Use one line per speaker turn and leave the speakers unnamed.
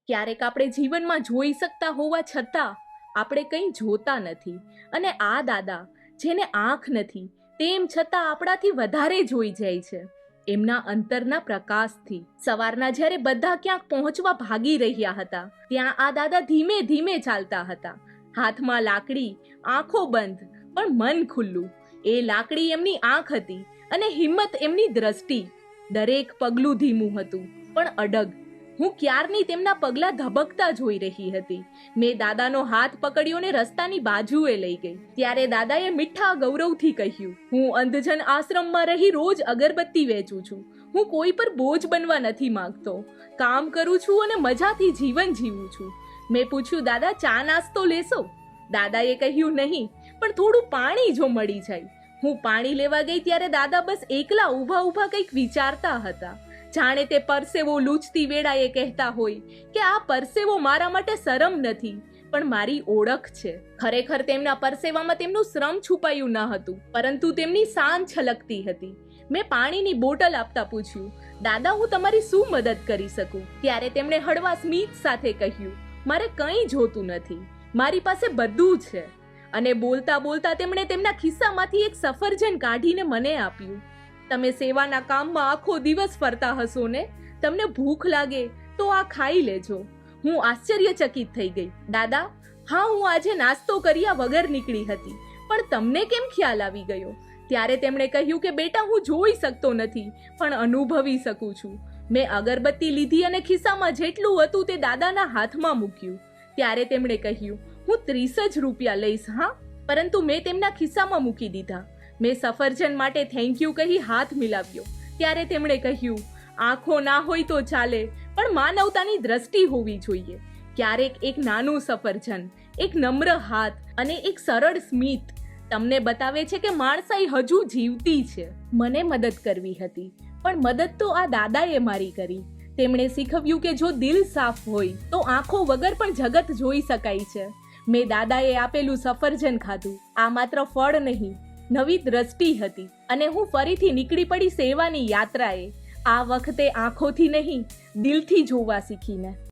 ક્યારેક આપણે જીવનમાં જોઈ શકતા હોવા છતાં આપણે કંઈ જોતા નથી, અને આ દાદા જેને આંખ નથી તેમ છતાં આપણાથી વધારે જોઈ જાય છે એમના અંતરના પ્રકાશથી. સવારના જ્યારે બધા ક્યાંક પહોંચવા ભાગી રહ્યા હતા ત્યાં આ દાદા ધીમે ધીમે ચાલતા હતા, હાથમાં લાકડી, આંખો બંધ પણ મન ખુલ્લું. એ લાકડી એમની આંખ હતી અને હિંમત એમની દ્રષ્ટિ. દરેક પગલું ધીમું હતું પણ અડગ. હું ક્યારની તેમના પગલા ધબકતા જોઈ રહી હતી. મેં દાદાનો હાથ પકડ્યો ને રસ્તાની બાજુએ લઈ ગઈ. ત્યારે દાદાએ મીઠા ગૌરવથી કહ્યું, હું અંધજન આશ્રમમાં રહી રોજ અગરબત્તી વેચું છું. હું કોઈ પર બોજ બનવા નથી માંગતો. કામ કરું છું અને મજાથી જીવન જીવું છું. મેં પૂછ્યું, દાદા ચા નાસ્તો લેશો? દાદાએ કહ્યું, નહીં, પણ થોડું પાણી જો મળી જાય. હું પાણી લેવા ગઈ ત્યારે દાદા બસ એકલા ઊભા ઊભા કંઈક વિચારતા હતા. જાણે તે પરસેવો લૂછતી વેળાએ કહેતા હોય કે આ પરસેવો મારા માટે શરમ નથી પણ મારી ઓળખ છે. ખરેખર તેમના પરસેવામાં તેમનું શ્રમ છુપાયું ન હતું, પરંતુ તેમની શાન છલકતી હતી. મેં પાણીની બોટલ આપતા પૂછ્યું, દાદા હું તમારી શું મદદ કરી શકું? ત્યારે તેમણે હળવા સ્મિત સાથે કહ્યું, મારે કંઈ જોતું નથી, મારી પાસે બધું છે. અને બોલતા બોલતા તેમણે તેમના ખિસ્સામાંથી એક સફરજન કાઢીને મને આપ્યું. તમે સેવાના કામમાં આખો દિવસ ફરતા હશો ને, તમને ભૂખ લાગે તો આ ખાઈ લેજો. હું આશ્ચર્યચકિત થઈ ગઈ. દાદા, હા, હું આજે નાસ્તો કર્યા વગર નીકળી હતી, પણ તમને કેમ ખ્યાલ આવી ગયો? ત્યારે તેમણે કહ્યું કે બેટા, હું જોઈ શકતો નથી પણ અનુભવી શકું છું. મેં અગરબત્તી લીધી અને ખિસ્સામાં જેટલું હતું તે દાદાના હાથમાં મૂક્યું. ત્યારે તેમણે કહ્યું, હું 30 જ રૂપિયા લઈશ. હા, પરંતુ મેં તેમના ખિસ્સામાં મૂકી દીધા. મેં સફરજન માટે થેન્ક યુ કહી હાથ મિલાવ્યો. ત્યારે તેમણે કહ્યું, આંખો ના હોય તો ચાલે પણ માનવતાની દ્રષ્ટિ હોવી જોઈએ. ક્યારેક એક નાનું સફરજન, એક નમ્ર હાથ અને એક સરળ સ્મિત તમને બતાવે છે કે માણસાઈ હજુ જીવતી છે. મને મદદ કરવી હતી પણ મદદ તો આ દાદાએ મારી કરી. તેમણે શીખવ્યું કે જો દિલ સાફ હોય તો આંખો વગર પણ જગત જોઈ શકાય છે. મેં દાદાએ આપેલું સફરજન ખાધું. આ માત્ર ફળ નહીં, નવી દ્રષ્ટિ હતી અને હું ફરીથી નીકળી પડી સેવાની યાત્રાએ. આ વખતે આંખોથી નહીં, દિલથી જોવા શીખીને.